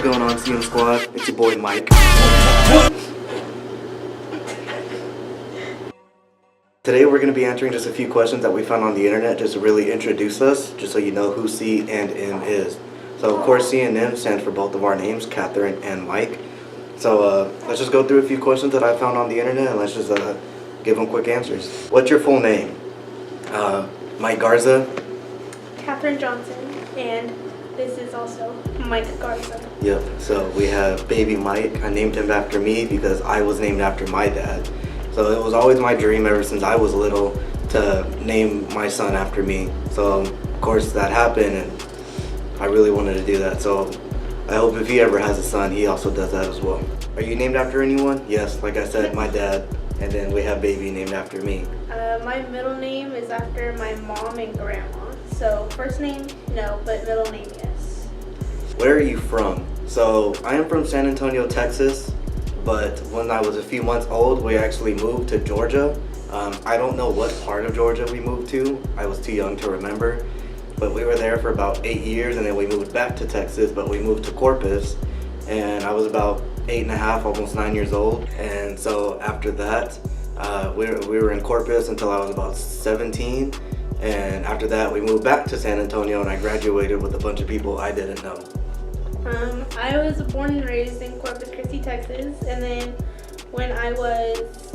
going on, C&M Squad? It's your boy Mike. Today we're going to be answering just a few questions that we found on the internet just to really introduce us, just so you know who C&M is. So of course C&M stands for both of our names, Catherine and Mike. So let's just go through a few questions that I found on the internet and let's just give them quick answers. What's your full name? Mike Garza. Catherine Johnson, and this is also Mike Garza. Yep, so we have baby Mike. I named him after me because I was named after my dad. So it was always my dream ever since I was little to name my son after me. So of course that happened and I really wanted to do that. So I hope if he ever has a son, he also does that as well. Are you named after anyone? Yes, like I said, my dad. And then we have baby named after me. My middle name is after my mom and grandma. So first name, no, but middle name, yes. Where are you from? So I am from San Antonio, Texas, but when I was a few months old, we actually moved to Georgia. I don't know what part of Georgia we moved to. I was too young to remember, but we were there for about 8 years and then we moved back to Texas, but we moved to Corpus and I was about 8.5, almost 9 years old. And so after that, we were in Corpus until I was about 17. And after that, we moved back to San Antonio and I graduated with a bunch of people I didn't know. I was born and raised in Corpus Christi, Texas. And then when I was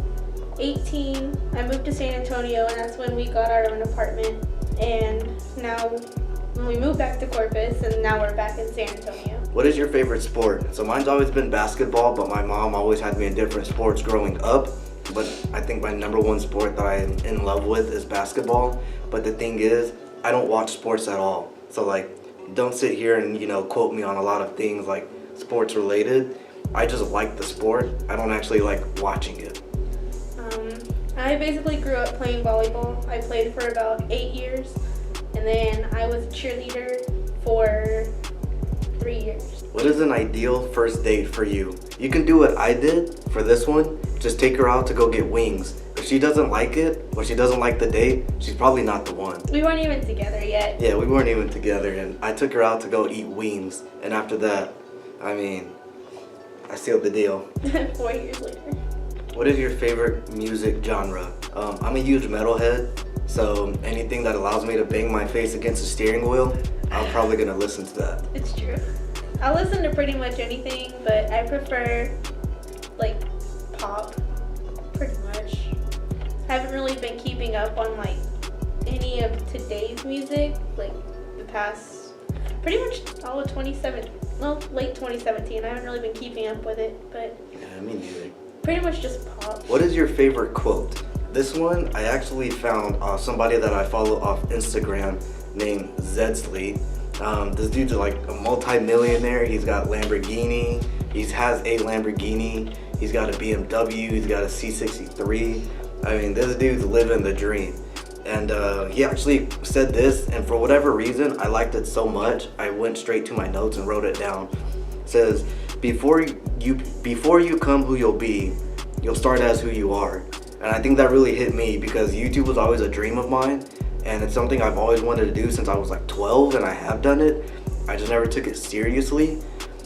18, I moved to San Antonio and that's when we got our own apartment. And now we moved back to Corpus and now we're back in San Antonio. What is your favorite sport? So mine's always been basketball, but my mom always had me in different sports growing up. But I think my number one sport that I'm in love with is basketball. But the thing is, I don't watch sports at all. So like, don't sit here and, quote me on a lot of things like sports related. I just like the sport. I don't actually like watching it. I basically grew up playing volleyball. I played for about 8 years. And then I was a cheerleader for 3 years. What is an ideal first date for you? You can do what I did for this one. Just take her out to go get wings. If she doesn't like it, or she doesn't like the date, she's probably not the one. We weren't even together yet. Yeah, we weren't even together, and I took her out to go eat wings. And after that, I sealed the deal. 4 years later. What is your favorite music genre? I'm a huge metalhead, so anything that allows me to bang my face against the steering wheel, I'm probably gonna listen to that. It's true. I listen to pretty much anything, but I prefer like pop, pretty much. I haven't really been keeping up on like any of today's music, like the past, pretty much all of 2017, well, late 2017. I haven't really been keeping up with it, but Yeah, me neither. pretty much just pop. What is your favorite quote? This one, I actually found somebody that I follow off Instagram named Zedsley. This dude's like a multi-millionaire. He's got Lamborghini. He has a Lamborghini. He's got a BMW. He's got a C63. This dude's living the dream. And he actually said this, and for whatever reason, I liked it so much, I went straight to my notes and wrote it down. It says, before you come who you'll be, you'll start as who you are. And I think that really hit me because YouTube was always a dream of mine. And it's something I've always wanted to do since I was like 12, and I have done it. I just never took it seriously.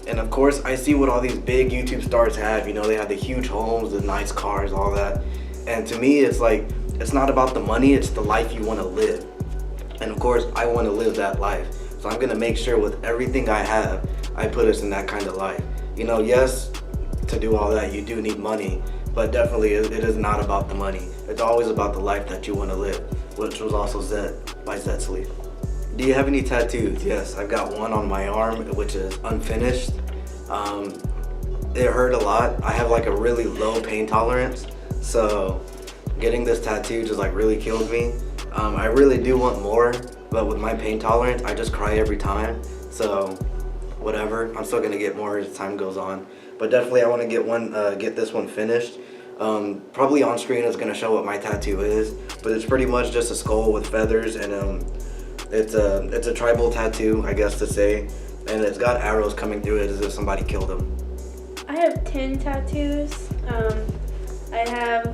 And of course, I see what all these big YouTube stars have. They have the huge homes, the nice cars, all that. And to me, it's like, it's not about the money, it's the life you want to live. And of course, I want to live that life. So I'm going to make sure with everything I have, I put us in that kind of life. Yes, to do all that, you do need money. But definitely, it is not about the money. It's always about the life that you want to live, which was also Zed by Zedsley. Do you have any tattoos? Yes, I've got one on my arm, which is unfinished. It hurt a lot. I have like a really low pain tolerance, so getting this tattoo just like really killed me. I really do want more, but with my pain tolerance, I just cry every time. So whatever, I'm still gonna get more as time goes on. But definitely I want to get this one finished. Probably on screen it's gonna show what my tattoo is, but it's pretty much just a skull with feathers, and it's a tribal tattoo, I guess to say, and it's got arrows coming through it as if somebody killed him. I have 10 tattoos. I have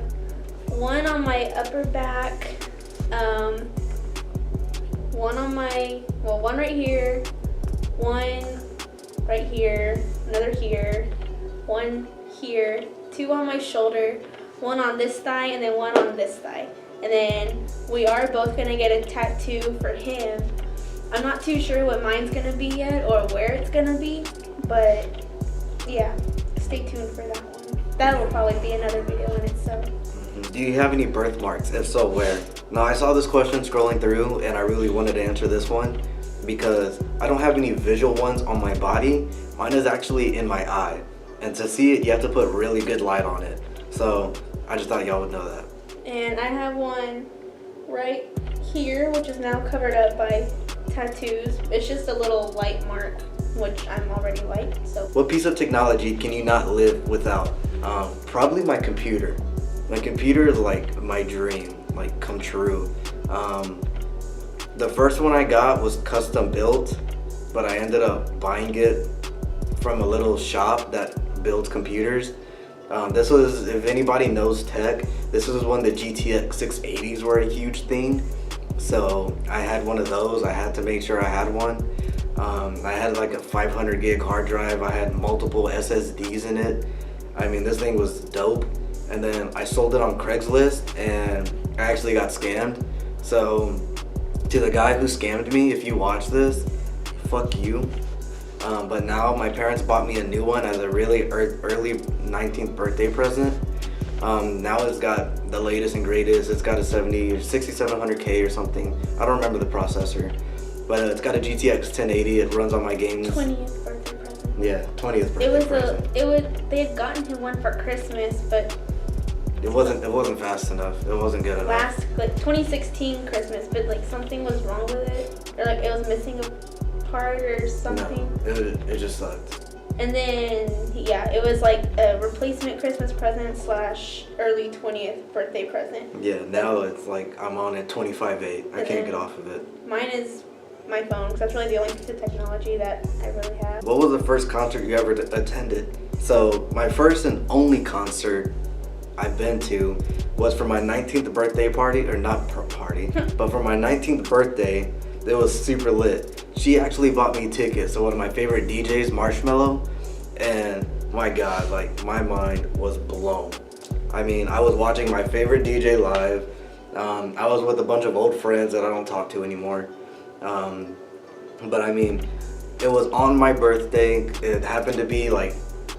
one on my upper back, one right here, one right here, another here, one here, 2 on my shoulder, 1 on this thigh, and then 1 on this thigh. And then we are both gonna get a tattoo for him. I'm not too sure what mine's gonna be yet or where it's gonna be, but yeah, stay tuned for that one. That will probably be another video in itself. Do you have any birthmarks? If so, where? Now, I saw this question scrolling through and I really wanted to answer this one because I don't have any visual ones on my body. Mine is actually in my eye. And to see it, you have to put really good light on it. So I just thought y'all would know that. And I have one right here, which is now covered up by tattoos. It's just a little light mark, which I'm already white, so. What piece of technology can you not live without? Probably my computer. My computer is like my dream, like come true. The first one I got was custom built, but I ended up buying it from a little shop that builds computers. This was, if anybody knows tech, this was when the GTX 680s were a huge thing. So I had one of those. I had to make sure I had one. I had like a 500 gig hard drive. I had multiple SSDs in it. I mean, this thing was dope. And then I sold it on Craigslist and I actually got scammed. So to the guy who scammed me, if you watch this, fuck you. But now my parents bought me a new one as a really early 19th birthday present. Now it's got the latest and greatest. It's got a 6700K or something. I don't remember the processor, but it's got a GTX 1080. It runs on my games. 20th birthday present. Yeah, 20th birthday present. They had gotten him one for Christmas, but it wasn't fast enough. It wasn't good enough. Last, like 2016 Christmas, but like something was wrong with it, or like it was missing a part or something. No, it just sucked. And then yeah, it was like a replacement Christmas present / early 20th birthday present. Yeah, now it's like I'm on at 25.8. I can't get off of it. Mine is my phone, because that's really the only piece of technology that I really have. What was the first concert you ever attended? So my first and only concert I've been to was for my 19th birthday party, or not party, but for my 19th birthday. It was super lit. She actually bought me tickets to one of my favorite DJs, Marshmello, and my God, like my mind was blown. I mean, I was watching my favorite DJ live. I was with a bunch of old friends that I don't talk to anymore. But I mean, it was on my birthday. It happened to be like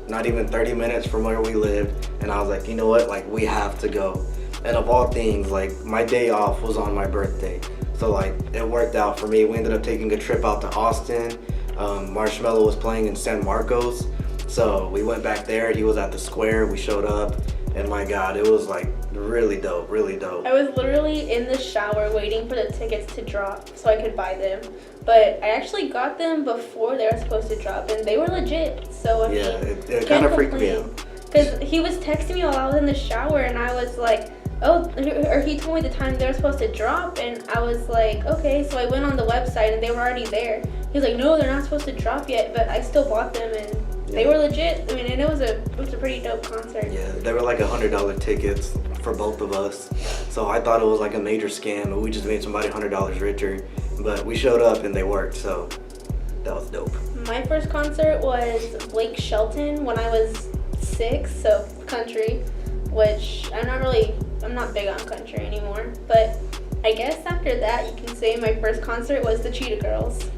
not even 30 minutes from where we lived, and I was like, you know what, like we have to go. And of all things, like my day off was on my birthday. So like it worked out for me. We ended up taking a trip out to Austin. Marshmello was playing in San Marcos. So we went back there. He was at the square. We showed up, and my God, it was like really dope, really dope. I was literally in the shower waiting for the tickets to drop so I could buy them. But I actually got them before they were supposed to drop, and they were legit. So I mean, it kind of freaked me out. Because he was texting me while I was in the shower, and I was like, oh, or he told me the time they were supposed to drop, and I was like, okay. So I went on the website, and they were already there. He was like, no, they're not supposed to drop yet, but I still bought them, and they were legit. I mean, and it was a pretty dope concert. Yeah, they were like $100 tickets for both of us. So I thought it was like a major scam, and we just made somebody $100 richer. But we showed up, and they worked, so that was dope. My first concert was Blake Shelton when I was 6, so country, which I'm not big on country anymore, but I guess after that you can say my first concert was the Cheetah Girls.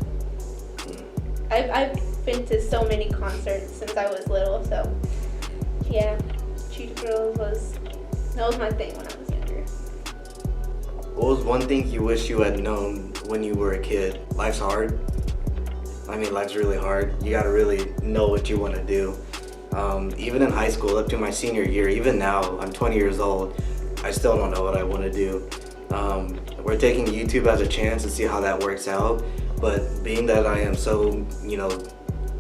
I've been to so many concerts since I was little, so yeah, Cheetah Girls was my thing when I was younger. What was one thing you wish you had known when you were a kid? Life's hard. I mean, life's really hard. You gotta really know what you want to do. Even in high school, up to my senior year, even now, I'm 20 years old, I still don't know what I want to do. We're taking YouTube as a chance to see how that works out, but being that I am so,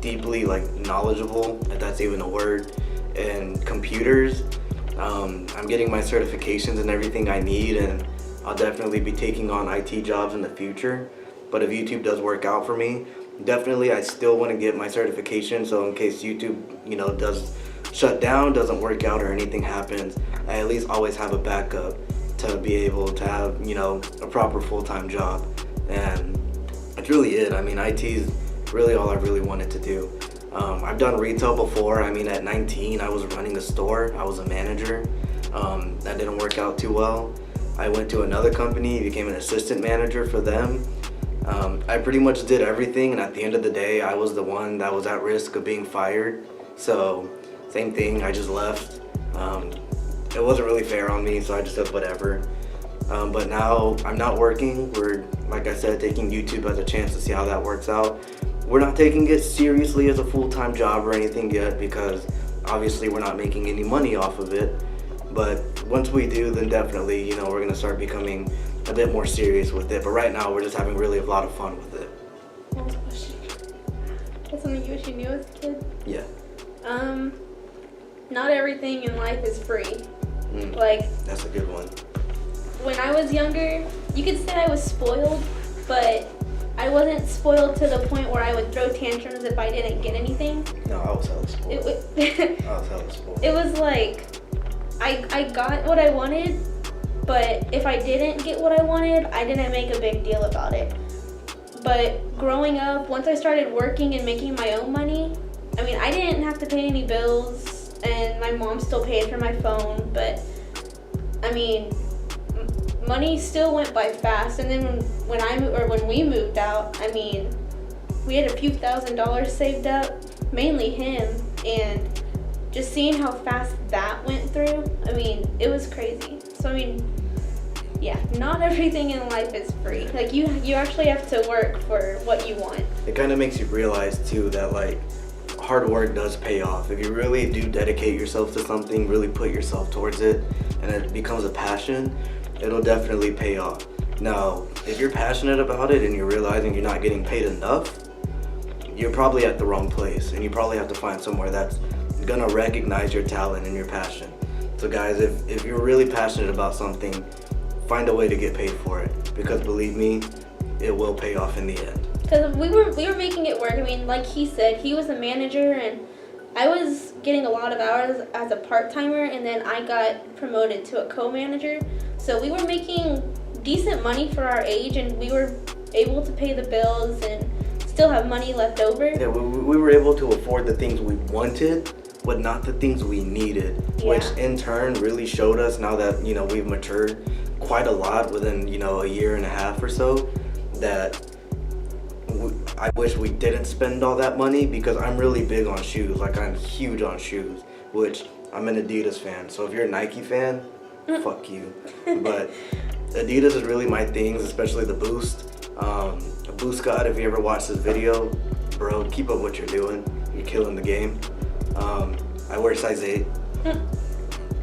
deeply knowledgeable, if that's even a word, in computers, I'm getting my certifications and everything I need, and I'll definitely be taking on IT jobs in the future. But if YouTube does work out for me, definitely I still want to get my certification, so in case YouTube does shut down, doesn't work out, or anything happens, I at least always have a backup to be able to have a proper full-time job. And that's really it. I mean, IT is really all I really wanted to do. I've done retail before. I mean, at 19, I was running a store. I was a manager. That didn't work out too well. I went to another company, became an assistant manager for them. I pretty much did everything, and at the end of the day, I was the one that was at risk of being fired. So, same thing, I just left. It wasn't really fair on me, so I just said whatever. But now I'm not working. We're, like I said, taking YouTube as a chance to see how that works out. We're not taking it seriously as a full-time job or anything yet because obviously we're not making any money off of it. But once we do, then definitely, we're gonna start becoming a bit more serious with it. But right now, we're just having really a lot of fun with it. That's something you wish you knew as a kid? Yeah. Not everything in life is free. That's a good one. When I was younger, you could say I was spoiled, but I wasn't spoiled to the point where I would throw tantrums if I didn't get anything. No, I was hella spoiled. I was hella spoiled. It was like, I got what I wanted, but if I didn't get what I wanted, I didn't make a big deal about it. But growing up, once I started working and making my own money, I mean, I didn't have to pay any bills, and my mom still paid for my phone, but I mean, money still went by fast. And then when we moved out, I mean, we had a few $1,000s saved up, mainly him, and just seeing how fast that went through, I mean, it was crazy. So I mean, yeah, not everything in life is free. Like you actually have to work for what you want. It kind of makes you realize too that hard work does pay off. If you really do dedicate yourself to something, really put yourself towards it, and it becomes a passion, it'll definitely pay off. Now, if you're passionate about it and you're realizing you're not getting paid enough, you're probably at the wrong place, and you probably have to find somewhere that's gonna recognize your talent and your passion. So guys, if you're really passionate about something, find a way to get paid for it, because believe me, it will pay off in the end. Because we were making it work. I mean, like he said, he was a manager, and I was getting a lot of hours as a part-timer, and then I got promoted to a co-manager. So we were making decent money for our age, and we were able to pay the bills and still have money left over. Yeah, we were able to afford the things we wanted, but not the things we needed, which in turn really showed us, now that we've matured quite a lot within a year and a half or so, that I wish we didn't spend all that money, because I'm really big on shoes. I'm huge on shoes, which I'm an Adidas fan. So if you're a Nike fan, fuck you. But Adidas is really my thing, especially the Boost. Boost God, if you ever watched this video, bro, keep up what you're doing. You're killing the game. I wear size 8.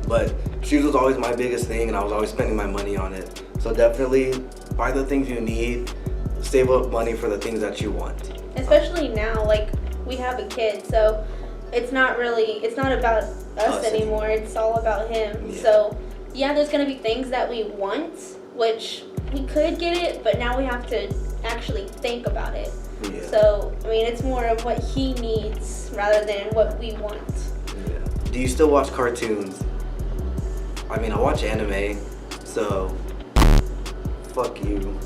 But shoes was always my biggest thing, and I was always spending my money on it. So definitely buy the things you need, save up money for the things that you want. Especially now, we have a kid, so it's not about us anymore. It's all about him. Yeah. So yeah, there's gonna be things that we want, which we could get it, but now we have to actually think about it. Yeah. So I mean, it's more of what he needs rather than what we want. Yeah. Do you still watch cartoons? I mean, I watch anime, so fuck you.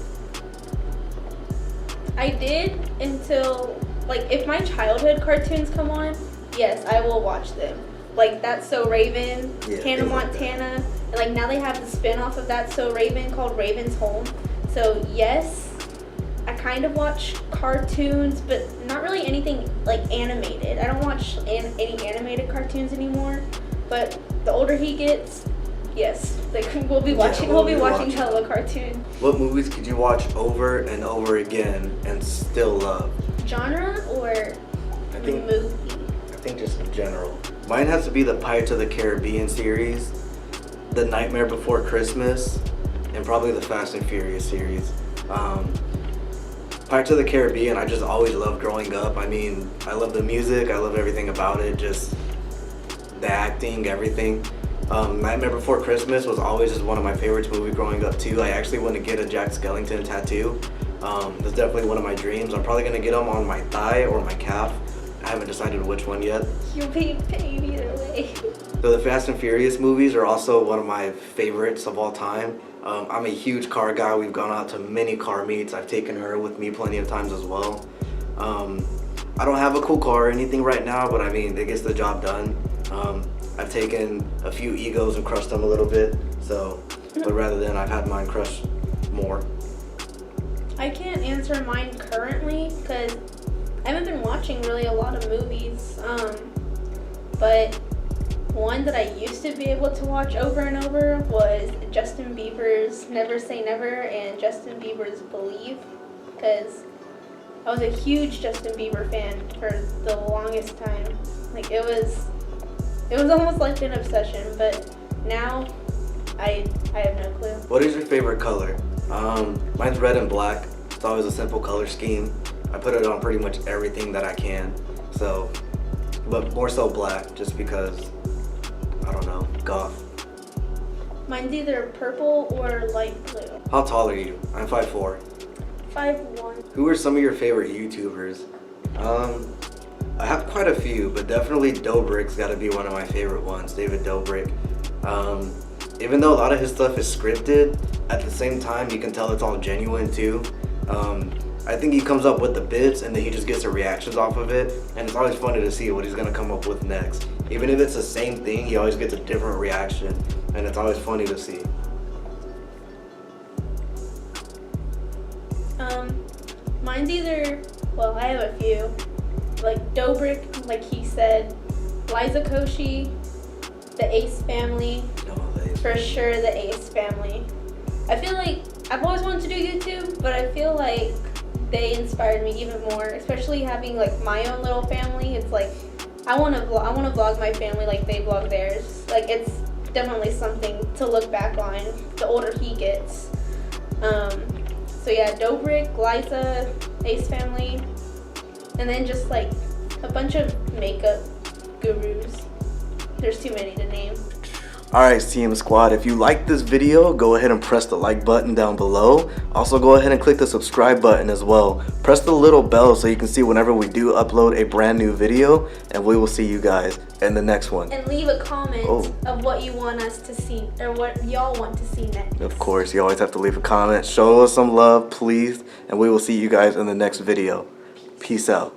I did until, if my childhood cartoons come on, yes, I will watch them. That's So Raven, Hannah Montana, and now they have the spin-off of That's So Raven called Raven's Home. So yes, I kind of watch cartoons, but not really anything animated. I don't watch any animated cartoons anymore, but the older he gets, yes, we'll be watching hella cartoon. What movies could you watch over and over again and still love? Genre or movie? I think just in general. Mine has to be the Pirates of the Caribbean series, The Nightmare Before Christmas, and probably the Fast and Furious series. Pirates of the Caribbean, I just always loved growing up. I mean, I love the music, I love everything about it, just the acting, everything. Nightmare Before Christmas was always just one of my favorites movie growing up too. I actually want to get a Jack Skellington tattoo. That's definitely one of my dreams. I'm probably going to get them on my thigh or my calf. I haven't decided which one yet. You'll be paid either way. So the Fast and Furious movies are also one of my favorites of all time. I'm a huge car guy. We've gone out to many car meets. I've taken her with me plenty of times as well. I don't have a cool car or anything right now, but I mean, it gets the job done. I've taken a few egos and crushed them a little bit, so, but rather than I've had mine crushed more. I can't answer mine currently because I haven't been watching really a lot of movies. But one that I used to be able to watch over and over was Justin Bieber's Never Say Never and Justin Bieber's Believe, because I was a huge Justin Bieber fan for the longest time. Like it was almost like an obsession, but now I have no clue. What is your favorite color? Mine's red and black. It's always a simple color scheme. I put it on pretty much everything that I can. So, but more so black, just because, I don't know, goth. Mine's either purple or light blue. How tall are you? I'm 5'4". 5'1". Who are some of your favorite YouTubers? I have quite a few, but definitely Dobrik's got to be one of my favorite ones, David Dobrik. Even though a lot of his stuff is scripted, at the same time you can tell it's all genuine too. I think he comes up with the bits and then he just gets the reactions off of it, and it's always funny to see what he's gonna come up with next. Even if it's the same thing, he always gets a different reaction, and it's always funny to see. Mine's either, well, I have a few, like Dobrik, like he said, Liza Koshy, the Ace family, for sure the Ace family. I feel like I've always wanted to do YouTube, but I feel like they inspired me even more, especially having like my own little family. It's like I want to vlog my family like they vlog theirs. Like it's definitely something to look back on the older he gets. So yeah, Dobrik, Liza, Ace family, and then just like a bunch of makeup gurus. There's too many to name. Alright, C&M Squad, if you like this video, go ahead and press the like button down below. Also go ahead and click the subscribe button as well. Press the little bell so you can see whenever we do upload a brand new video, and we will see you guys in the next one. And leave a comment of what you want us to see, or what y'all want to see next. Of course, you always have to leave a comment. Show us some love, please, and we will see you guys in the next video. Peace out.